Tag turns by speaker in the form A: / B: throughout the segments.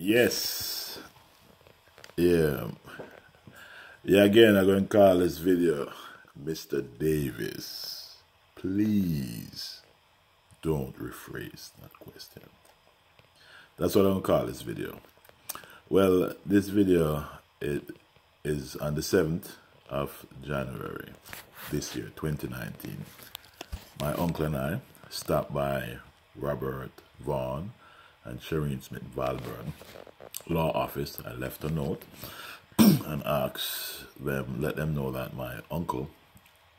A: Yes. Yeah. Yeah, again, I'm going to call this video Mr. Davis. Please don't rephrase that question. That's what I'm going to call this video. Well, this video is on the 7th of January this year, 2019. My uncle and I stopped by Robert Vaughan and Shireen Smith Valburn law office. I left a note and asked them, let them know that my uncle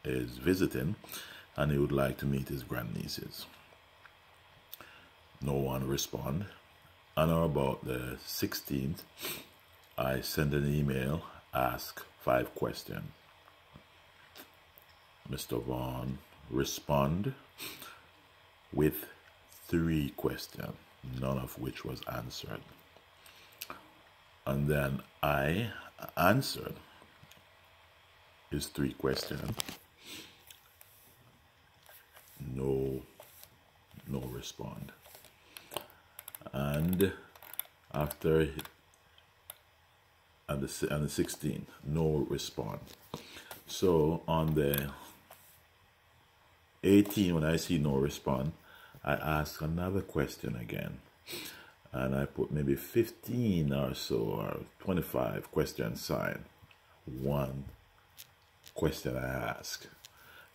A: is visiting and he would like to meet his grandnieces. No one responded. And on about the 16th, I sent an email, ask 5 questions. Mr. Vaughan responded with 3 questions, none of which was answered. And then I answered his 3 questions. No response. And after on the 16th, no response. So on the 18th, when I see no response, I ask another question again. And I put maybe 15 or so, or 25 question sign. One question I asked.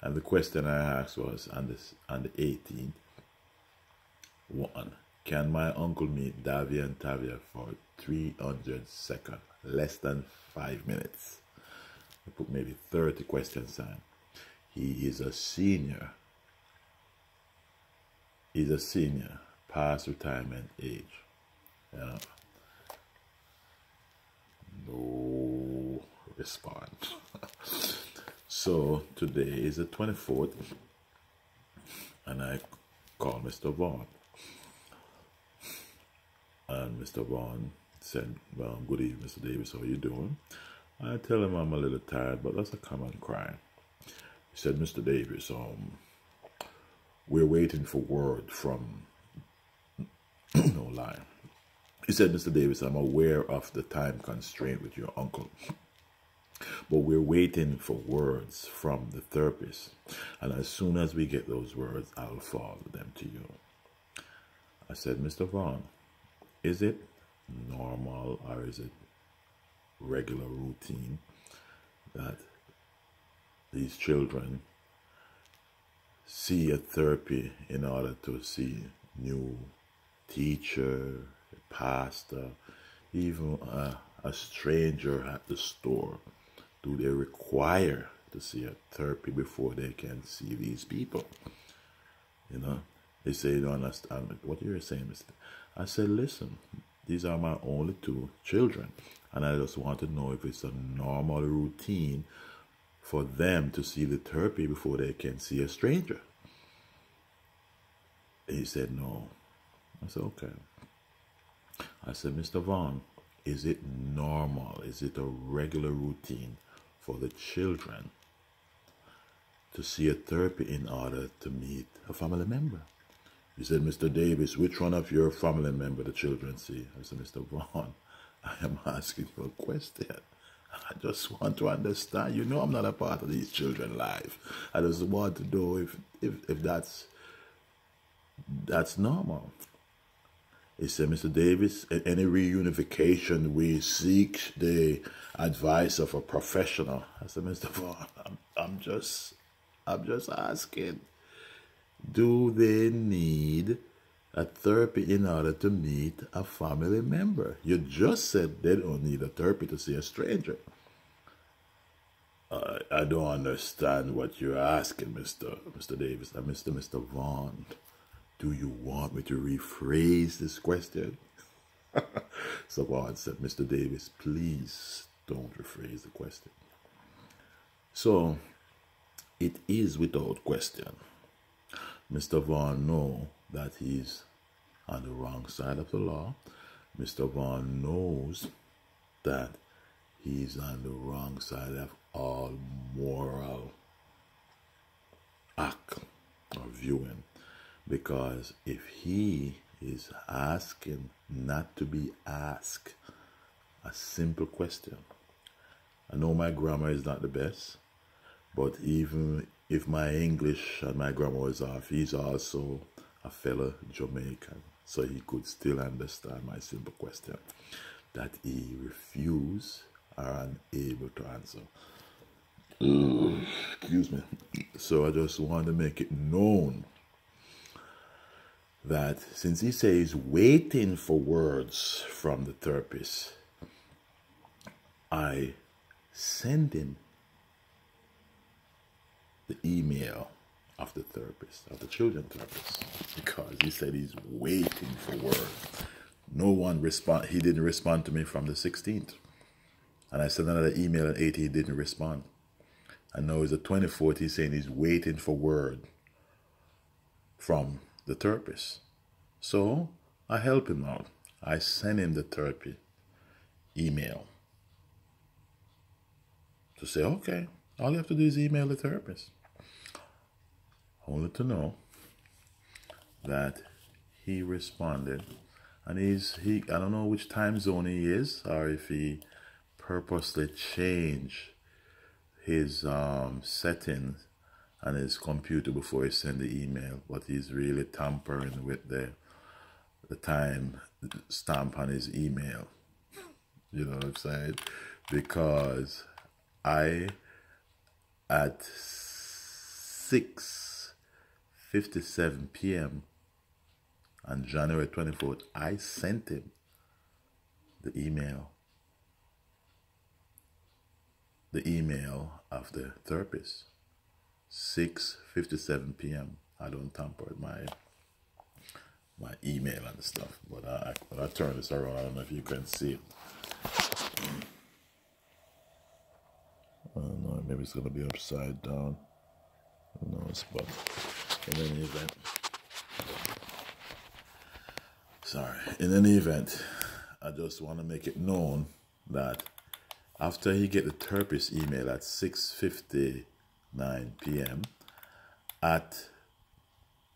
A: And the question I asked was on the 18th, 1. Can my uncle meet Davy and Tavia for 300 seconds, less than 5 minutes? I put maybe 30 question sign. He is a senior. He's a senior, past retirement age. No response. So today is the 24th, and I call Mr. Vaughn. And Mr. Vaughn said, well, good evening, Mr. Davis, how are you doing? I tell him I'm a little tired, but that's a common cry. He said, Mr. Davis, we're waiting for word from, no lie. He said, Mr. Davis, I'm aware of the time constraint with your uncle, but we're waiting for words from the therapist. And as soon as we get those words, I'll forward them to you. I said, Mr. Vaughn, is it normal or is it regular routine that these children see a therapy in order to see new teacher, a pastor, even a stranger at the store? Do they require to see a therapy before they can see these people? You know, they say you don't understand what you're saying, Mr. I said, listen, these are my only 2 children, and I just want to know if it's a normal routine for them to see the therapy before they can see a stranger. He said, no. I said, okay. I said, Mr. Vaughn, is it normal? Is it a regular routine for the children to see a therapy in order to meet a family member? He said, Mr. Davis, which one of your family member the children see? I said, Mr. Vaughn, I am asking you a question. I just want to understand. You know I'm not a part of these children's life. I just want to know if that's normal. He said, Mr. Davis, in any reunification, we seek the advice of a professional. I said, Mr. Vaughn, I'm just asking. Do they need a therapy in order to meet a family member? You just said they don't need a therapy to see a stranger. I don't understand what you're asking, Mr. Davis. Mr. Vaughn, do you want me to rephrase this question? So Vaughn said, Mr. Davis, please don't rephrase the question. So it is without question. Mr. Vaughn knows that he's on the wrong side of the law. Mr. Vaughn knows that he's on the wrong side of all moral act or viewing. Because if he He's asking not to be asked a simple question. I know my grammar is not the best, but even if my English and my grammar is off, he's also a fellow Jamaican, so he could still understand my simple question that he refused or unable to answer. Excuse me. So I just want to make it known that since he says he's waiting for words from the therapist, I send him the email of the therapist, of the children therapist, because he said he's waiting for words. No one he didn't respond to me from the 16th. And I sent another email on 18th, he didn't respond. And now it's the 24th, he's saying he's waiting for word from the therapist. So I help him out. I send him the therapy email to say, okay, all you have to do is email the therapist. Only to know that he responded, and I don't know which time zone he is, or if he purposely changed his settings on his computer before he sent the email, but he's really tampering with the time stamp on his email. You know what I'm saying? Because at 6:57 p.m. on January 24th, I sent him the email of the therapist. 6:57 p.m. I don't tamper with my email and stuff, but I turn this around. I don't know if you can see it. I don't know, maybe it's gonna be upside down. Who knows? But in any event, in any event, I just want to make it known that after he get the therapist email at 6:59 p.m. at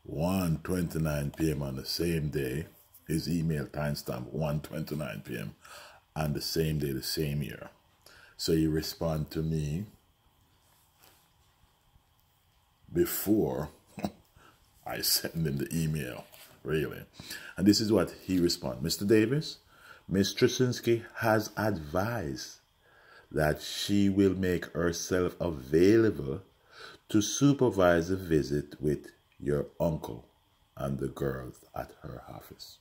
A: 1:29 p.m. on the same day, his email timestamp 1:29 p.m. on the same day, the same year. So he respond to me before I send him the email, really. And this is what he respond. Mr. Davis, Ms. Trzynski has advised that she will make herself available to supervise a visit with your uncle and the girls at her office.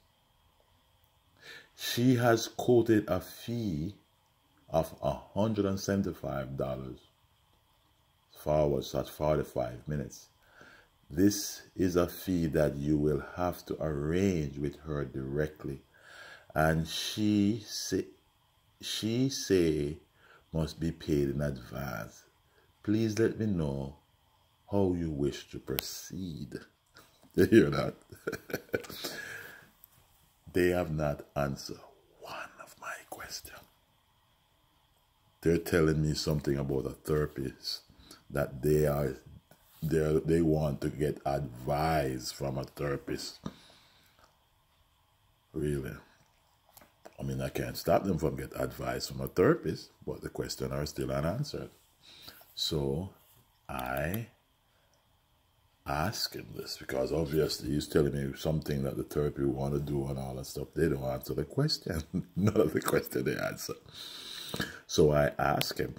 A: She has quoted a fee of $175 for hours at 45 minutes. This is a fee that you will have to arrange with her directly, and she say must be paid in advance. Please let me know how you wish to proceed. You hear that? They have not answered one of my questions. They're telling me something about a therapist that they want to get advice from a therapist. Really? I mean, I can't stop them from getting advice from a therapist, but the questions are still unanswered. So I ask him this because obviously he's telling me something that the therapy want to do and all that stuff. They don't answer the question. None of the question they answer. So I ask him,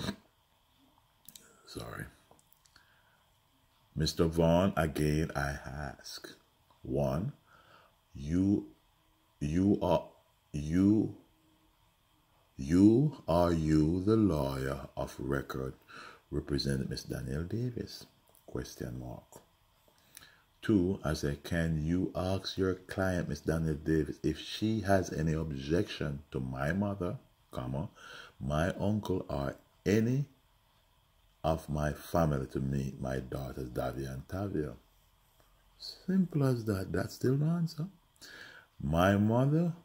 A: Mr. Vaughn, again I ask. One, you are the lawyer of record representing Miss Daniele Davis? Question mark. Two, I say, can you ask your client, Miss Daniele Davis, if she has any objection to my mother, my uncle, or any of my family to meet my daughters, Davia and Tavia? Simple as that. That's still the answer. My mother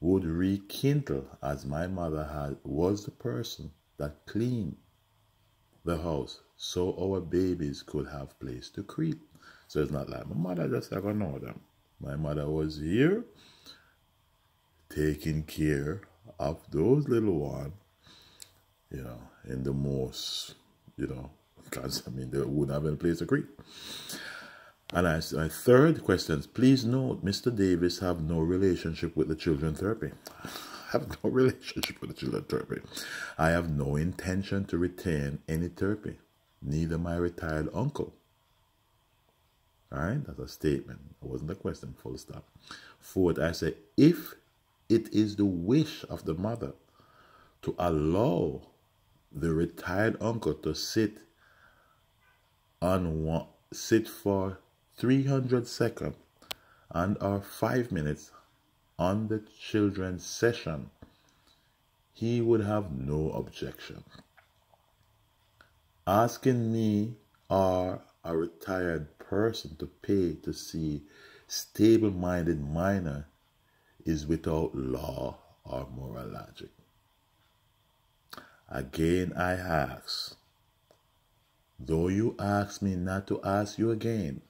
A: would rekindle, as my mother was the person that cleaned the house so our babies could have place to creep. So it's not like my mother just ever know them. My mother was here taking care of those little ones, in the most, because, they wouldn't have any place to creep. And my third question is, please note, Mr. Davis have no relationship with the children therapy. I have no relationship with the children therapy. I have no intention to retain any therapy, neither my retired uncle. All right, that's a statement. It wasn't a question, full stop. Fourth, I say, if it is the wish of the mother to allow the retired uncle to sit for 300 seconds and or 5 minutes on the children's session, he would have no objection. Asking me or a retired person to pay to see stable-minded minor is without law or moral logic. Again, I ask, though you ask me not to ask you again,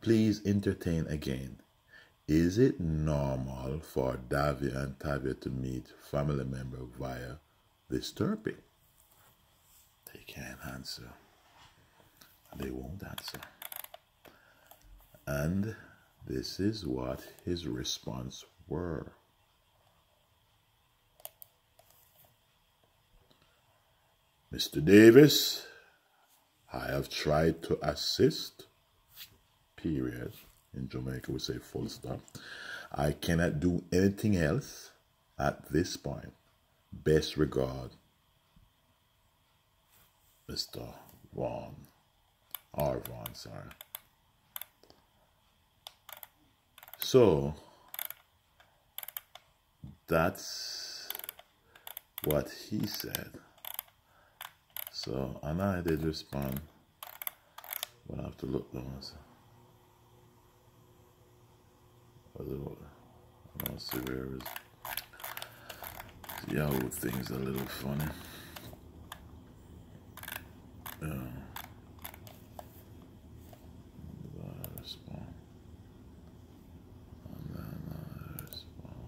A: please entertain again. Is it normal for Davia and Tavia to meet family member via this therapy? They can't answer. They won't answer. And this is what his response were. Mr. Davis, I have tried to assist, period. In Jamaica we say full stop. I cannot do anything else at this point. Best regard, Mr. Vaughn. Or Vaughan, sorry. So, that's what he said. So, and I did respond, but I have to look down. I don't see where his Yahoo thing's a little funny. I respond. And then I respond.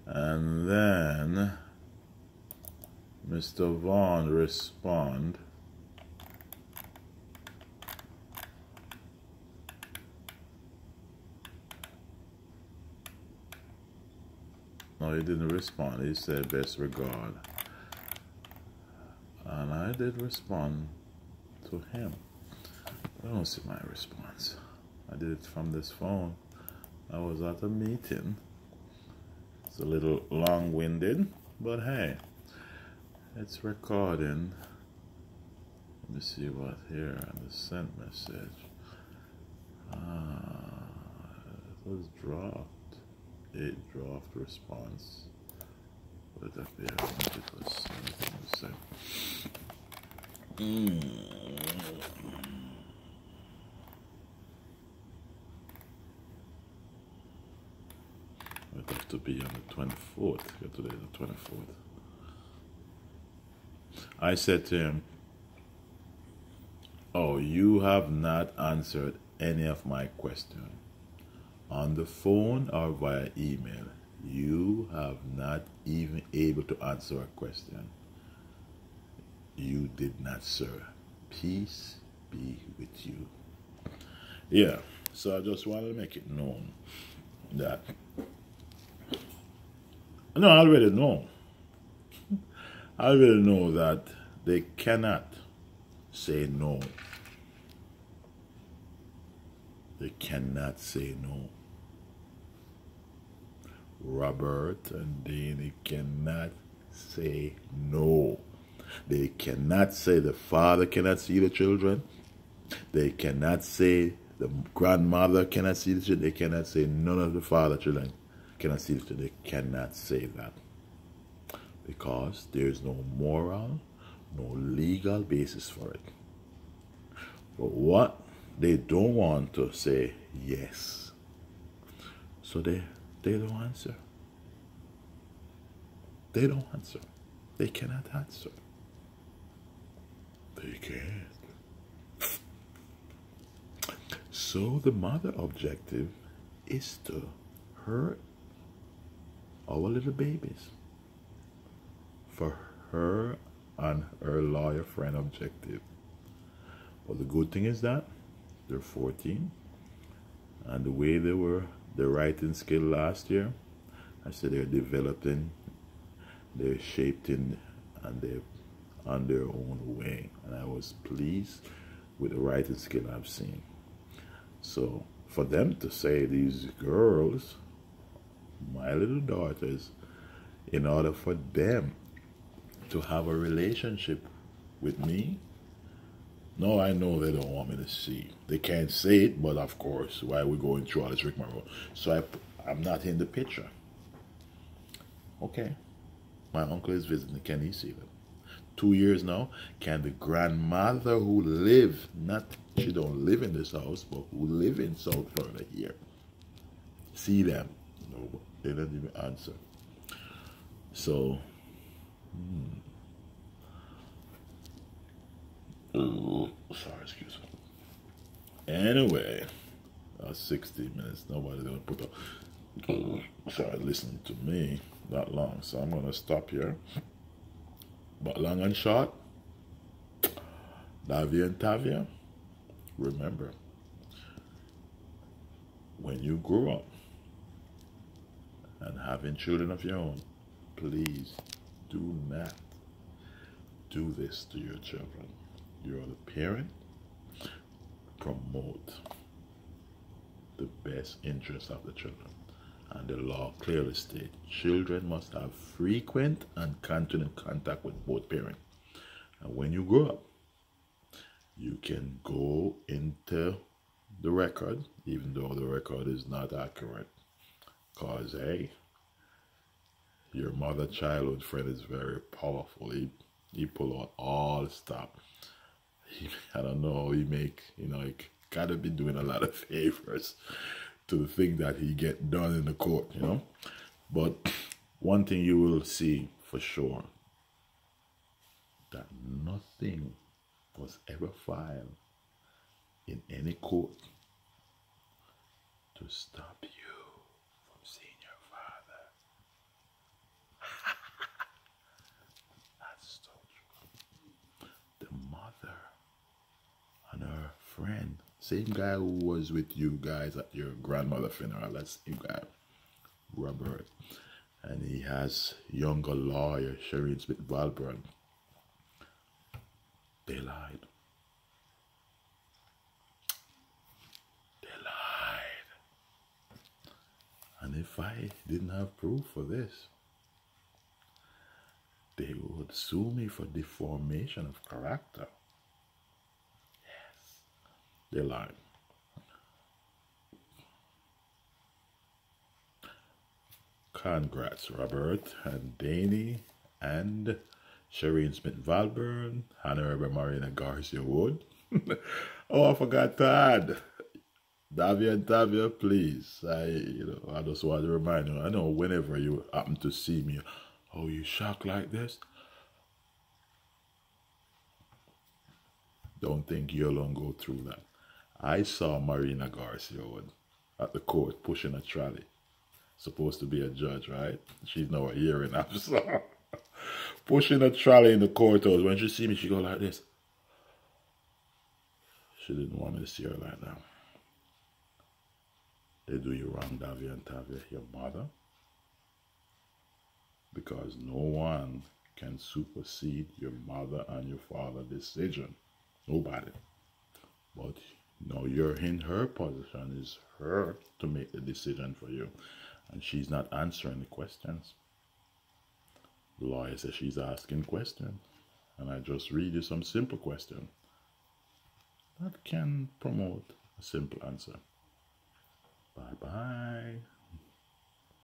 A: And then Mr. Vaughn respond. No, he didn't respond. He said best regard. And I did respond to him. I don't see my response. I did it from this phone. I was at a meeting. It's a little long-winded, but hey, it's recording. Let me see what here on the sent message. It was dropped. 8 draft response. What did that be? I think it was anything to say. It have to be on the 24th. Today the 24th. I said to him, oh, you have not answered any of my questions. On the phone or via email, you have not even able to answer a question. You did not, sir. Peace be with you. Yeah, so I just wanted to make it known that, no, I already know. I already know that they cannot say no. They cannot say no. Robert and Danny cannot say no. They cannot say the father cannot see the children. They cannot say the grandmother cannot see the children. They cannot say none of the father children cannot see the children. They cannot say that. Because there is no moral, no legal basis for it. But what they don't want to say yes. So they don't answer. They don't answer. They cannot answer. They can't. So the mother objective is to hurt our little babies. For her and her lawyer friend objective. But the good thing is that they're 14, and the way they were, the writing skill last year, I said they're developing, they're shaped in, and they're on their own way. And I was pleased with the writing skill I've seen. So for them to say, these girls, my little daughters, in order for them to have a relationship with me, no, I know they don't want me to see. They can't say it, but of course, why we're going through all this rigmarole. So I'm not in the picture. Okay. My uncle is visiting. Can he see them? 2 years now. Can the grandmother who live, not, she don't live in this house, but who live in South Florida here, see them? No, they don't even answer. So, sorry, excuse me. Anyway, 60 minutes. Nobody's gonna put up. Sorry, listening to me that long. So I'm gonna stop here. But long and short, Davia and Tavia, remember, when you grow up and having children of your own, please do not do this to your children. You're the parent. Promote the best interests of the children. And the law clearly states children must have frequent and continued contact with both parents. And when you grow up, you can go into the record, even though the record is not accurate. Because, hey, your mother childhood friend is very powerful. He pull out all the stuff. I don't know, he gotta be doing a lot of favors to the thing that he get done in the court, But one thing you will see for sure, that nothing was ever filed in any court to stop you from seeing your father. That's so true. The mother and her friend, same guy who was with you guys at your grandmother's funeral, that's the guy, Robert. And he has younger lawyer, Shereen Smith-Valburn. They lied. They lied. And if I didn't have proof for this, they would sue me for deformation of character. Yes. They lied. Congrats, Robert and Danny and Shereen Smith-Valburn, Honorable Marina Garcia-Wood. Oh, I forgot to add. Davia and Tavia, please. I just want to remind you, I know whenever you happen to see me, oh, you shocked like this? Don't think you alone go through that. I saw Marina Garcia-Wood at the court pushing a trolley. Supposed to be a judge, right? She's now a hearing officer. Pushing a trolley in the courthouse. When she see me, she go like this. She didn't want me to see her like that. They do you wrong, Davia and Tavia, your mother. Because no one can supersede your mother and your father's decision. Nobody. But now you're in her position. It's her to make the decision for you. And she's not answering the questions. The lawyer says she's asking questions. And I just read you some simple questions that can promote a simple answer. Bye-bye.